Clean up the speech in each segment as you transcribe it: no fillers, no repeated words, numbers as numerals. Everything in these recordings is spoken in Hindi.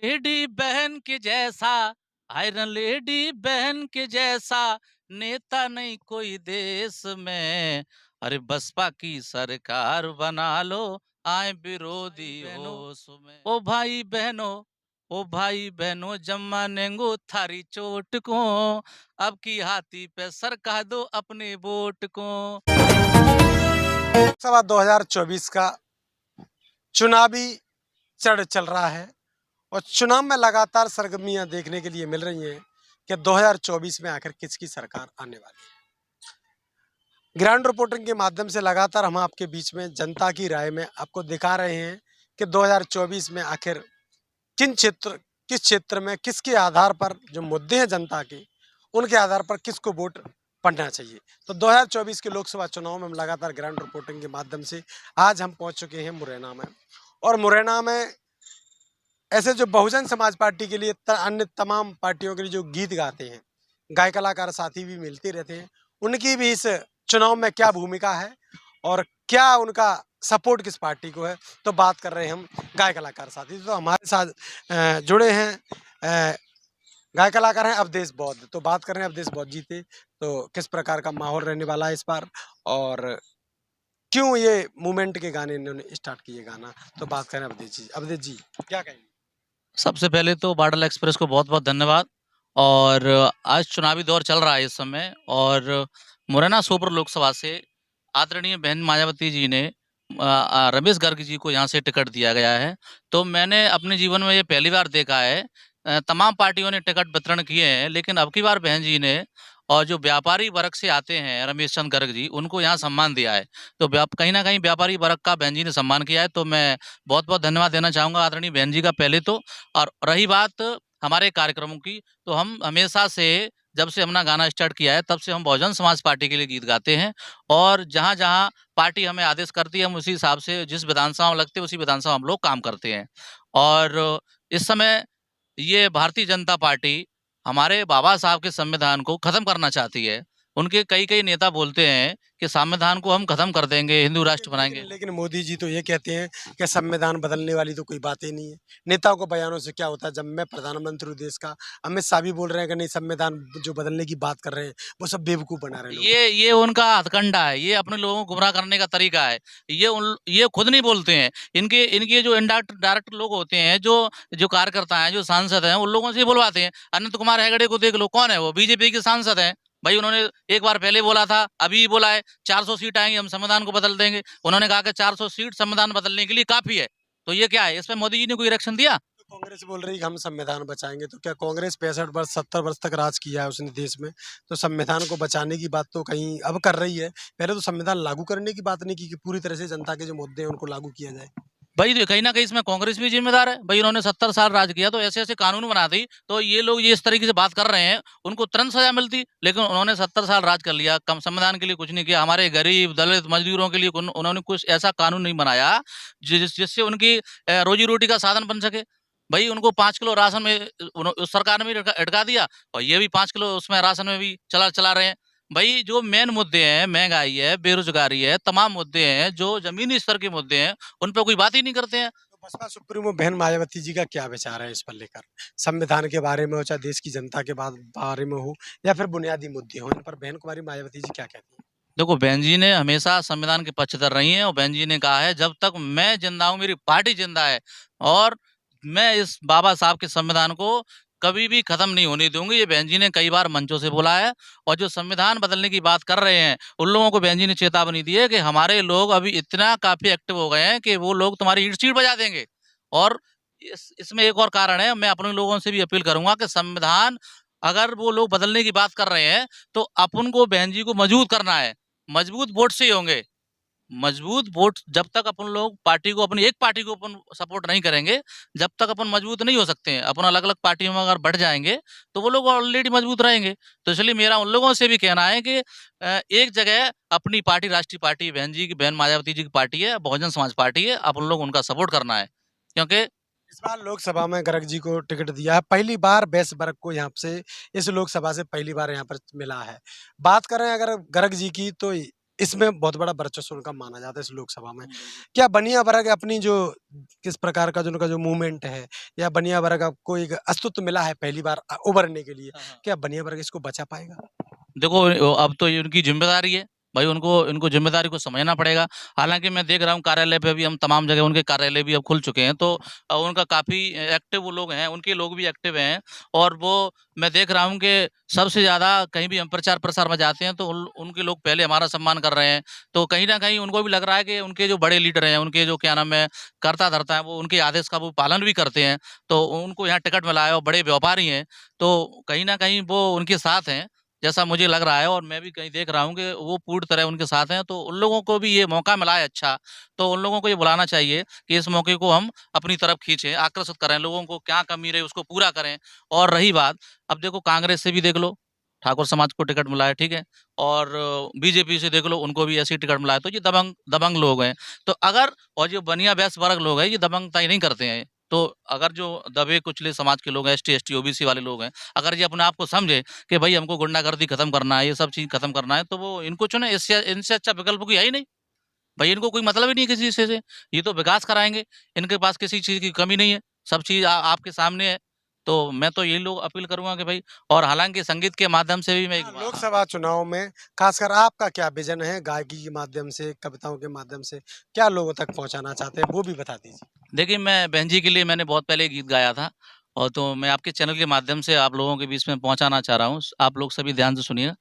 लेडी बहन के जैसा, आयरन लेडी बहन के जैसा नेता नहीं कोई देश में। अरे बसपा की सरकार बना लो, आए विरोधी होश में। ओ भाई बहनों, ओ भाई बहनों, जम्मा नेंगो थारी चोट को, अब की हाथी पे सरका दो अपने वोट को। लोकसभा 2024 का चुनावी चढ़ चल रहा है और चुनाव में लगातार सरगर्मियां देखने के लिए मिल रही हैं कि 2024 में आखिर किसकी सरकार आने वाली है। ग्राउंड रिपोर्टिंग के माध्यम से लगातार हम आपके बीच में जनता की राय में आपको दिखा रहे हैं कि 2024 में आखिर किस क्षेत्र में किसके आधार पर जो मुद्दे हैं जनता के, उनके आधार पर किसको वोट पड़ना चाहिए। तो 2024 के लोकसभा चुनाव में हम लगातार ग्राउंड रिपोर्टिंग के माध्यम से आज हम पहुंच चुके हैं मुरैना में। और मुरैना में ऐसे जो बहुजन समाज पार्टी के लिए अन्य तमाम पार्टियों के लिए जो गीत गाते हैं, गायक कलाकार साथी भी मिलते रहते हैं, उनकी भी इस चुनाव में क्या भूमिका है और क्या उनका सपोर्ट किस पार्टी को है, तो बात कर रहे हैं हम गायक कलाकार साथी। तो हमारे साथ जुड़े हैं गायक कलाकार हैं अवधेश बौद्ध। तो बात कर रहे हैं अवधेश बौद्ध जी थे, तो किस प्रकार का माहौल रहने वाला है इस बार और क्यों ये मूवमेंट के गाने इन्होंने स्टार्ट किए गाना, तो बात करें अवधेश जी। अवधेश जी क्या कहेंगे? सबसे पहले तो बादल एक्सप्रेस को बहुत-बहुत धन्यवाद। और आज चुनावी दौर चल रहा है इस समय, और मुरैना सोपर लोकसभा से आदरणीय बहन मायावती जी ने रमेश गर्ग जी को यहाँ से टिकट दिया गया है। तो मैंने अपने जीवन में ये पहली बार देखा है, तमाम पार्टियों ने टिकट वितरण किए हैं, लेकिन अब की बार बहन जी ने, और जो व्यापारी वर्ग से आते हैं रमेश चंद्र गर्ग जी, उनको यहाँ सम्मान दिया है। तो कहीं न कहीं व्यापारी वर्ग का बहन जी ने सम्मान किया है, तो मैं बहुत-बहुत धन्यवाद देना चाहूँगा आदरणीय बहन जी का पहले तो। और रही बात हमारे कार्यक्रमों की, तो हम हमेशा से, जब से हमने गाना स्टार्ट किया है, तब से हम बहुजन समाज पार्टी के लिए गीत गाते हैं। और जहाँ-जहाँ पार्टी हमें आदेश करती है, हम उसी हिसाब से, जिस विधानसभा में लगते हैं, उसी विधानसभा हम लोग काम करते हैं। और इस समय ये भारतीय जनता पार्टी हमारे बाबा साहब के संविधान को खत्म करना चाहती है। उनके कई-कई नेता बोलते हैं कि संविधान को हम खत्म कर देंगे, हिंदू राष्ट्र लेकिन बनाएँगे। लेकिन लेकिन मोदी जी तो ये कहते हैं कि संविधान बदलने वाली तो कोई बात ही नहीं है। नेताओं को बयानों से क्या होता है? जब मैं प्रधानमंत्री हूँ देश का, अमित शाह भी बोल रहे हैं कि नहीं, संविधान जो बदलने की बात कर रहे हैं, वो सब बेवकूफ़ बना रहे हैं लोगों को। ये उनका हथकंडा है, ये अपने लोगों को गुमराह करने का तरीका है। ये खुद नहीं बोलते हैं। इनके जो इनडायरेक्ट डायरेक्ट लोग होते हैं, जो कार्यकर्ता हैं, जो सांसद हैं, उन लोगों से ही बुलवाते हैं। अनंत कुमार हेगड़े को देख लो, कौन है वो? बीजेपी के सांसद हैं। भई उन्होंने एक बार पहले बोला था, अभी भी बोला है 400 सीट आएँगी, हम संविधान को बदल देंगे। उन्होंने कहा कि 400 सीट संविधान बदलने के लिए काफ़ी है। तो ये क्या है? इस पे मोदी जी ने कोई रिएक्शन दिया? तो कांग्रेस बोल रही है कि हम संविधान बचाएँगे, तो क्या कांग्रेस 65 वर्ष 70 वर्ष तक राज किया है उसने देश में, तो संविधान को बचाने की बात तो कहीं अब कर रही है। पहले तो संविधान लागू करने की बात नहीं की कि पूरी तरह से जनता के जो मुद्दे हैं उनको लागू किया जाए। भई कहीं न कहीं इसमें कांग्रेस भी ज़िम्मेदार है। भई उन्होंने 70 साल राज किया, तो ऐसे-ऐसे कानून बना दी, तो ये लोग ये इस तरीके से बात कर रहे हैं, उनको तुरंत सज़ा मिलती। लेकिन उन्होंने 70 साल राज कर लिया, कम संविधान के लिए कुछ नहीं किया। हमारे गरीब, दलित, मज़दूरों के लिए उन्होंने कुछ ऐसा कानून नहीं बनाया, जिससे उनकी रोज़ी-रोटी का साधन बन सके। भई उनको 5 किलो राशन में उस सरकार ने भी अटका दिया, और ये भी 5 किलो उसमें राशन में भी चला चला रहे हैं। भई जो मेन मुद्दे हैं, महँगाई है, बेरोज़गारी है, तमाम मुद्दे हैं, जो ज़मीनी स्तर के मुद्दे हैं, उन पे कोई बात ही नहीं करते हैं। तो बसपा सुप्रीमो बहन मायावती जी का क्या विचार है इस पर लेकर? संविधान के बारे में हो, चाहे देश की जनता के बारे में हो या फिर बुनियादी मुद्दे हों, इन पर बहन कुमारी मायावती जी क्या कहती हैं? देखो, बहन जी ने हमेशा संविधान के पक्षधर रही हैं, और बहन जी ने कहा है, जब तक मैं ज़िंदा हूँ, मेरी पार्टी ज़िंदा है, और मैं इस बाबा साहब के संविधान को कभी भी खत्म नहीं होने दूँगी। ये बहन जी ने कई बार मंचों से बोला है। और जो संविधान बदलने की बात कर रहे हैं, उन लोगों को बहन जी ने चेतावनी दी है कि हमारे लोग अभी इतना काफ़ी एक्टिव हो गए हैं कि वो लोग तुम्हारी ईंट-सीट बजा देंगे। और इसमें एक और कारण है, मैं अपने लोगों से भी अपील करूँगा कि संविधान अगर वो लोग बदलने की बात कर रहे हैं, तो अपन को बहन जी को मजबूत करना है। मजबूत वोट से ही होंगे। मजबूत वोट, जब तक अपन लोग पार्टी को, अपनी एक पार्टी को अपन सपोर्ट नहीं करेंगे, जब तक अपन मजबूत नहीं हो सकते हैं। अपन अलग-अलग पार्टियों में अगर बढ़ जाएँगे, तो वो लोग ऑलरेडी मजबूत रहेंगे। तो इसलिए मेरा उन लोगों से भी कहना है कि एक जगह अपनी पार्टी, राष्ट्रीय पार्टी, बहन मायावती जी की पार्टी है, बहुजन समाज पार्टी है, अपन लोग उनका सपोर्ट करना है। क्योंकि इस बार लोकसभा में गर्ग जी को टिकट दिया है। पहली बार बैस वर्ग को यहाँ से इस लोकसभा से पहली बार यहाँ पर मिला है। बात करें अगर गर्ग जी की, तो इसमें बहुत बड़ा वर्चस्व उनका माना जाता है इस लोकसभा में। क्या बनिया वर्ग अपनी जो किस प्रकार का जो उनका जो मूवमेंट है या बनिया वर्ग को एक अस्तित्व मिला है पहली बार उभरने के लिए, क्या बनिया वर्ग इसको बचा पाएगा? देखो अब तो ये उनकी ज़िम्मेदारी है। भाई उनको इनको ज़िम्मेदारी को समझना पड़ेगा। हालाँकि मैं देख रहा हूँ कार्यालय पे भी हम तमाम जगह उनके कार्यालय भी अब खुल चुके हैं, तो उनका काफ़ी एक्टिव वो लोग हैं, उनके लोग भी एक्टिव हैं और वो मैं देख रहा हूँ कि सबसे ज़्यादा कहीं भी हम प्रचार-प्रसार में जाते हैं तो उनके लोग पहले हमारा सम्मान कर रहे हैं। तो कहीं न कहीं उनको भी लग रहा है कि उनके जो बड़े लीडर हैं, उनके जो क्या नाम है कर्ता-धर्ता हैं, वो उनके आदेश का वो पालन भी करते हैं। तो उनको यहाँ टिकट मिला है और बड़े व्यापारी हैं, तो कहीं न कहीं वो उनके साथ हैं। जैसा मुझे लग रहा है और मैं भी कहीं देख रहा हूँ कि वो पूर्ण तरह उनके साथ हैं, तो उन लोगों को भी ये मौका मिला है अच्छा, तो उन लोगों को ये बुलाना चाहिए कि इस मौके को हम अपनी तरफ खींचें, आकर्षित करें, लोगों को क्या कमी रही उसको पूरा करें। और रही बात, अब देखो कांग्रेस से भी देख लो, ठाकुर समाज को टिकट मिला है, ठीक है? और बीजेपी से देख लो, उनको भी ऐसे ही टिकट मिला है, तो ये दबंग दबंग लोग हैं। तो अगर और जो बनिया बैस वर्ग लोग हैं, ये दबंगताई नहीं करते हैं। तो अगर जो दबे कुचले समाज के लोग हैं, एसटी, एसटी, ओबीसी वाले लोग हैं, अगर ये अपने आप को समझे कि भाई हमको गुंडागर्दी खत्म करना है, ये सब चीज़ खत्म करना है, तो वो इनको चुने, इससे इनसे अच्छा विकल्प कोई है ही नहीं। भाई इनको कोई मतलब ही नहीं है किसी चीज़ से, ये तो विकास कराएँगे, इनके पास किसी चीज़ की कमी नहीं है, सब चीज़ आपके सामने है। तो मैं तो यही लोग अपील करूँगा कि भाई और हालाँकि संगीत के माध्यम से भी मैं एक लोकसभा चुनाव में खासकर आपका क्या विजन है गायकी के माध्यम से, कविताओं के माध्यम से, क्या लोगों तक पहुँचाना चाहते हैं, वो भी बता दीजिए? देखिए, मैं बहन जी के लिए मैंने बहुत पहले गीत गाया था और तो मैं आपके चैनल के माध्यम से आप लोगों के बीच में पहुँचाना चाह रहा हूँ। आप लोग सभी ध्यान से सुनिएगा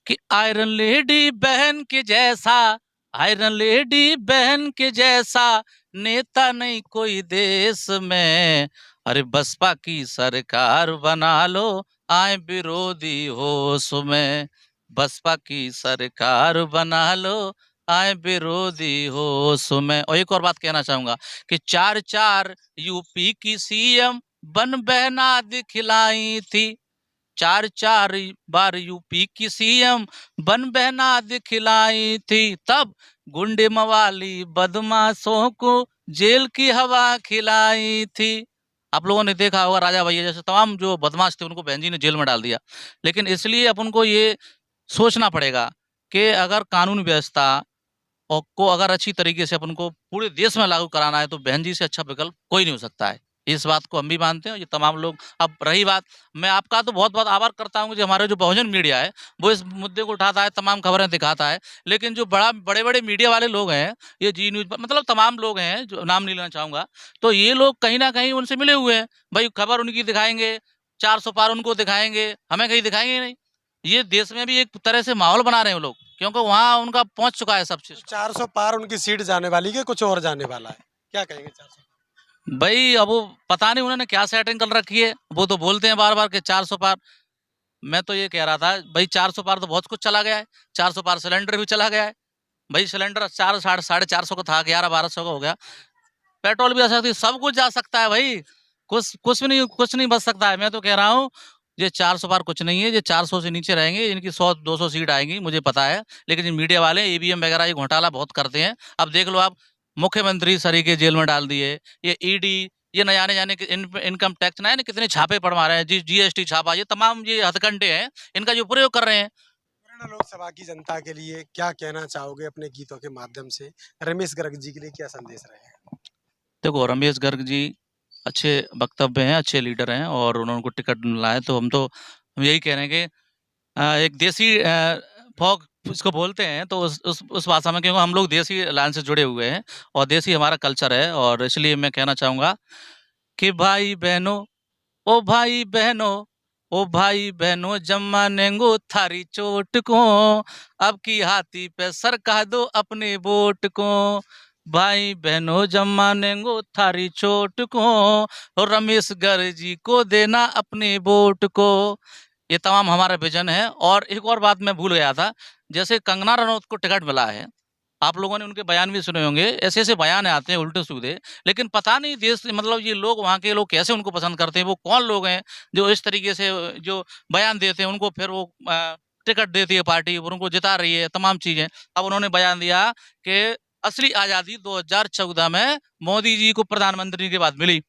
कि आयरन लेडी बहन के जैसा, आयरन लेडी बहन के जैसा नेता नहीं कोई देश में। अरे बसपा की सरकार बना लो, आए विरोधी होश में। बसपा की सरकार बना लो, आए विरोधी होश में। और एक और बात कहना चाहूँगा कि 4-4 यूपी की सीएम बन बहना दिखलाई थी। 4-4 बार यूपी की सीएम बन बहना दिखलाई थी, तब गुंडे मवाली बदमाशों को जेल की हवा खिलाई थी। आप लोगों ने देखा होगा राजा भैया जैसे तमाम जो बदमाश थे उनको बहन जी ने जेल में डाल दिया। लेकिन इसलिए अपन को ये सोचना पड़ेगा कि अगर कानून व्यवस्था और को अगर अच्छी तरीके से अपन को पूरे देश में लागू कराना है तो बहन जी से अच्छा विकल्प कोई नहीं हो सकता है। इस बात को हम भी मानते हैं और ये तमाम लोग। अब रही बात, मैं आपका तो बहुत-बहुत आभार करता हूँ कि हमारे जो बहुजन मीडिया है, वो इस मुद्दे को उठाता है, तमाम खबरें दिखाता है। लेकिन जो बड़े-बड़े मीडिया वाले लोग हैं, ये जी न्यूज़ मतलब तमाम लोग हैं, जो नाम नहीं लेना चाहूँगा, तो ये लोग कहीं न कहीं उनसे मिले हुए हैं। भई खबर उनकी दिखाएँगे, 400 पार उनको दिखाएँगे, हमें कहीं दिखाएँगे ही नहीं। ये देश में भी एक तरह से माहौल बना रहे हैं वो लोग, क्योंकि वहाँ उनका पहुँच चुका है सब चीज़। 400 पार उनकी सीट जाने वाली है, कुछ और जाने वाला है? क्या कहेंगे 400? भई अब वो पता नहीं उन्होंने क्या सेटिंग कर रखी है, वो तो बोलते हैं बार-बार कि 400 पार। मैं तो ये कह रहा था भई 400 पार तो बहुत कुछ चला गया है, 400 पार सिलेंडर भी चला गया है। भई सिलेंडर 4 साढ़े 400 का था, 11-1200 का हो गया। पेट्रोल भी जा सकती है, सब कुछ जा सकता है भई। कुछ नहीं बच सकता है। मैं तो कह रहा हूँ, ये 400 पार कुछ नहीं है, ये 400 से नीचे रहेंगे, इनकी 100-200 सीट आएँगी, मुझे पता है। लेकिन ये मीडिया वाले ईवीएम वगैरह ये घोटाला बहुत करते हैं। अब देख लो आप, मुख्यमंत्री सरीखे जेल में डाल दिए, ये ईडी, ये न जाने-जाने के इनकम टैक्स न जाने कितने छापे पड़ मारे हैं, जीएसटी छापा, ये तमाम ये हथकंडे हैं, इनका जो प्रयोग कर रहे हैं। मुरैना लोकसभा की जनता के लिए क्या कहना चाहोगे अपने गीतों के माध्यम से? रमेश गर्ग जी के लिए क्या संदेश रहेगा? देखो, रमेश गर्ग जी अच्छे वक्तव्य हैं, अच्छे लीडर हैं और उनको टिकट मिला है, तो हम यही कह रहे हैं कि एक देसी फ़ोक इसको बोलते हैं, तो उस भाषा में क्योंकि हम लोग देसी लाइन से जुड़े हुए हैं और देसी हमारा कल्चर है और इसलिए मैं कहना चाहूँगा कि भाई-बहनों, ओ भाई-बहनों, ओ भाई-बहनों जम्मा नेंगो थारी चोट को, अब की हाथी पे सरका दो अपने वोट को। भाई-बहनों जम्मा नेंगो थारी चोट को, और रमेश गर्ग जी को देना अपने वोट को। ये तमाम हमारा विज़न है और एक और बात मैं भूल गया था, जैसे कंगना रनौत को टिकट मिला है, आप लोगों ने उनके बयान भी सुने होंगे, ऐसे-ऐसे बयान आते हैं उल्टे-सीधे, लेकिन पता नहीं देश मतलब ये लोग वहाँ के लोग कैसे उनको पसंद करते हैं, वो कौन लोग हैं, जो इस तरीके से जो बयान देते हैं, उनको फिर वो टिकट देती है पार्टी और उनको जिता रही है, तमाम चीज़ें। अब उन्होंने बयान दिया कि असली आज़ादी 2014 में मोदी जी को प्रधानमंत्री के बाद मिली।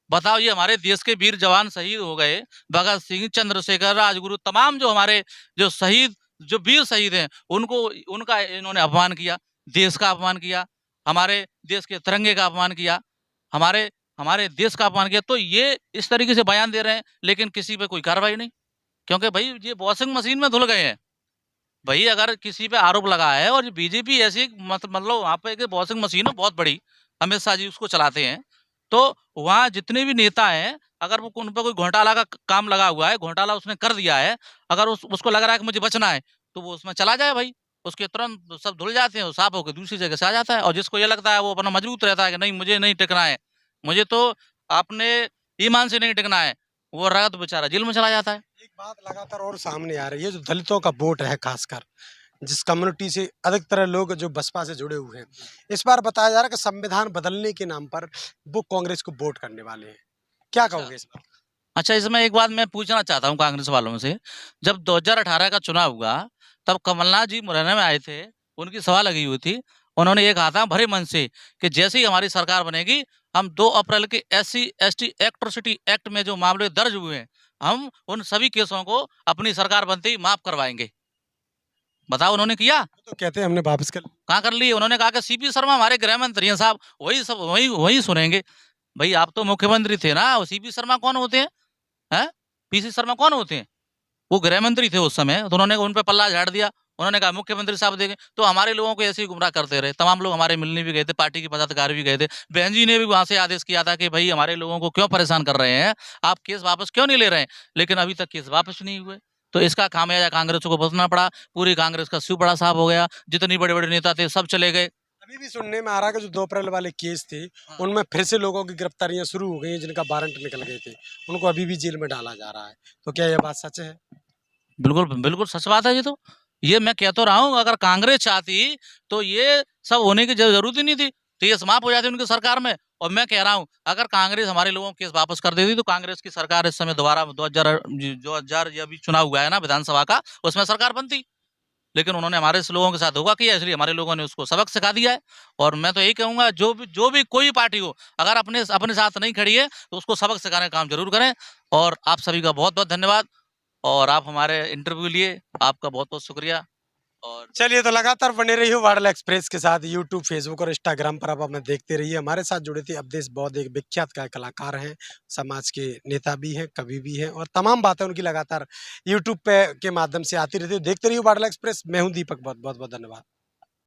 बताओ ये हमारे देश के वीर जवान शहीद हो गए, भगत सिंह, चंद्रशेखर, राजगुरु तमाम जो हमारे जो शहीद जो वीर शहीद हैं उनको उनका इन्होंने अपमान किया, देश का अपमान किया, हमारे देश के तिरंगे का अपमान किया, हमारे हमारे देश का अपमान किया। तो ये इस तरीके से बयान दे रहे हैं, लेकिन किसी पे कोई कार्रवाई नहीं, क्योंकि भाई ये वॉशिंग मशीन में धुल गए हैं। भाई अगर किसी पे आरोप लगा है और बीजेपी ऐसी मतलब वहाँ पे एक वॉशिंग मशीन है बहुत बड़ी, अमित शाह जी उसको चलाते हैं, तो वहाँ जितने भी नेता हैं, अगर वो उन पे कोई घोटाला का काम लगा हुआ है, घोटाला उसने कर दिया है, अगर उसको लग रहा है कि मुझे बचना है, तो वो उसमें चला जाए भाई, उसके तुरंत सब धुल जाते हैं, वो साफ होकर दूसरी जगह से आ जाता है। और जिसको ये लगता है वो अपना मजबूत रहता है कि नहीं मुझे नहीं टिकना है, मुझे तो अपने ईमान से नहीं टिकना है, वो रगत बेचारा जेल में चला जाता है। एक बात लगातार और सामने आ रही है, जो दलितों का वोट है खासकर, जिस कम्युनिटी से अधिकतर लोग जो बसपा से जुड़े हुए हैं, इस बार बताया जा रहा है कि संविधान बदलने के नाम पर वो कांग्रेस को वोट करने वाले हैं। क्या अच्छा। कहोगे इस पर? अच्छा, इसमें एक बात मैं पूछना चाहता हूँ कांग्रेस वालों से, जब 2018 का चुनाव हुआ, तब कमलनाथ जी मुरैना में आए थे, उनकी सभा लगी हुई थी। उन्होंने ये कहा था भरे मन से कि जैसे ही हमारी सरकार बनेगी, हम 2 अप्रैल के SC/ST एट्रोसिटी एक्ट में जो मामले दर्ज हुए हैं, हम उन सभी केसों को अपनी सरकार बनते ही माफ करवाएँगे। बताओ उन्होंने किया? वो तो कहते हैं हमने वापस कर कहाँ कर लिए? उन्होंने कहा कि सीपी शर्मा हमारे गृह मंत्री हैं साहब, वही सब वही वही सुनेंगे। भई आप तो मुख्यमंत्री थे ना, सीपी शर्मा कौन होते हैं? हैं? पीसी शर्मा कौन होते हैं? वो गृह मंत्री थे उस समय, तो उन्होंने उन पे पल्ला झाड़ दिया। उन्होंने कहा मुख्यमंत्री साहब देंगे, तो हमारे लोगों को ऐसे ही गुमराह करते रहे। तमाम लोग हमारे मिलने भी गए थे, पार्टी के पदाधिकारी भी गए थे। बहन जी ने भी वहाँ से आदेश किया था कि भई हमारे लोगों को क्यों परेशान कर रहे हैं? आप केस वापस क्यों नहीं ले रहे हैं? लेकिन अभी तक केस वापस नहीं हुए। तो इसका खामियाजा कांग्रेस को भुगतना पड़ा। पूरी कांग्रेस का सिर बड़ा साफ हो गया। जितने बड़े-बड़े नेता थे सब चले गए। अभी भी सुनने में आ रहा है कि जो 2 अप्रैल वाले केस थे, हाँ। उनमें फिर से लोगों की गिरफ्तारियां शुरू हो गई हैं, जिनका वारंट निकल गए थे। उनको अभी भी जेल में डाला जा रहा है। तो क्या यह बात सच है? बिल्कुल, बिल्कुल सच बात है ये तो। ये मैं कह तो रहा हूँ अगर कांग्रेस चाहती तो ये सब होने की ज़रूरत ही नहीं थी। तो ये समाप्त हो जाती उनकी सरकार में। और मैं कह रहा हूँ अगर कांग्रेस हमारे लोगों के केस वापस कर देती तो कांग्रेस की सरकार इस समय दोबारा 2000 ये अभी चुनाव हुआ है ना विधानसभा का, उसमें सरकार बनती। लेकिन उन्होंने हमारे से लोगों के साथ धोखा किया इसलिए हमारे लोगों ने उसको सबक सिखा दिया है। और मैं तो यही कहूँगा जो भी कोई पार्टी हो, अगर अपने अपने साथ नहीं खड़ी है तो उसको सबक सिखाने का काम ज़रूर करें। और आप सभी का बहुत-बहुत धन्यवाद। और आप हमारे इंटरव्यू लिए, आपका बहुत-बहुत शुक्रिया। और चलिए, तो लगातार बने रहिए वार्डल एक्सप्रेस के साथ यूट्यूब, फेसबुक और इंस्टाग्राम पर आप हमें देखते रहिए। हमारे साथ जुड़े थे अवधेश बौद्ध, एक विख्यात कलाकार हैं, समाज के नेता भी हैं, कवि भी हैं और तमाम बातें उनकी लगातार यूट्यूब पे के माध्यम से आती रहती है। देखते रहिए वार्डल एक्सप्रेस। मैं हूँ दीपक, बहुत-बहुत धन्यवाद।